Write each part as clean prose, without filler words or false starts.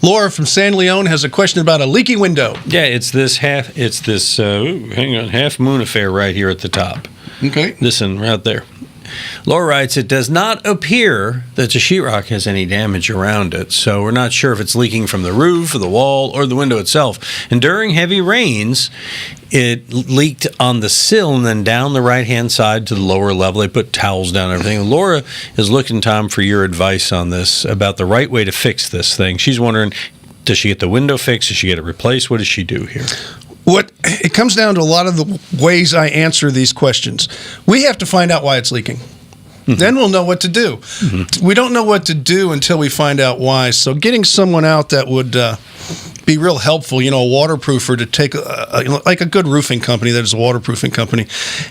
Laura from San Leon has a question about a leaky window. Yeah, it's this half moon affair right here at the top. Okay. This one right there. Laura writes, it does not appear that the sheetrock has any damage around it, so we're not sure if it's leaking from the roof or the wall or the window itself. And during heavy rains, it leaked on the sill and then down the right-hand side to the lower level. They put towels down and everything. Laura is looking, Tom, for your advice on this, about the right way to fix this thing. She's wondering, does she get the window fixed? Does she get it replaced? What does she do here? It comes down to a lot of the ways I answer these questions. We have to find out why it's leaking. Mm-hmm. Then we'll know what to do. Mm-hmm. We don't know what to do until we find out why. So getting someone out that would be real helpful, a waterproofer to take, like a good roofing company that is a waterproofing company.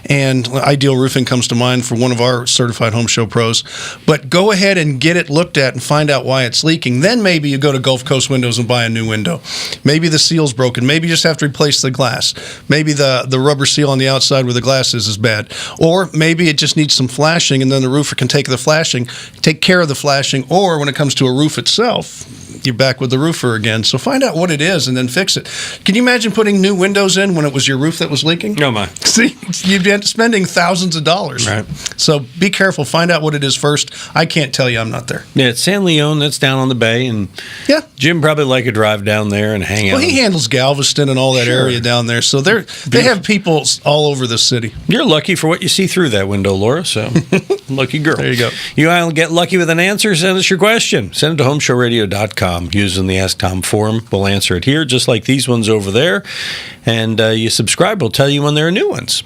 And Ideal Roofing comes to mind for one of our certified home show pros. But go ahead and get it looked at and find out why it's leaking. Then maybe you go to Gulf Coast Windows and buy a new window. Maybe the seal's broken. Maybe you just have to replace the glass. Maybe the rubber seal on the outside where the glass is bad. Or maybe it just needs some flashing, and then the roofer can take care of the flashing. Or when it comes to a roof itself, you're back with the roofer again. So find out what it is and then fix it. Can you imagine putting new windows in when it was your roof that was leaking? Oh, my. See, you'd be spending thousands of dollars. Right. So be careful. Find out what it is first. I can't tell you. I'm not there. Yeah, it's San Leon. That's down on the bay. And yeah, Jim probably like a drive down there and hang out. Well, he handles Galveston and all that area down there. So they have people all over the city. You're lucky for what you see through that window, Laura. So lucky girl. There you go. You want to get lucky with an answer? Send us your question. Send it to HomeShowRadio.com. Using the Ask Tom forum. We'll answer it here, just like these ones over there. And you subscribe, we'll tell you when there are new ones.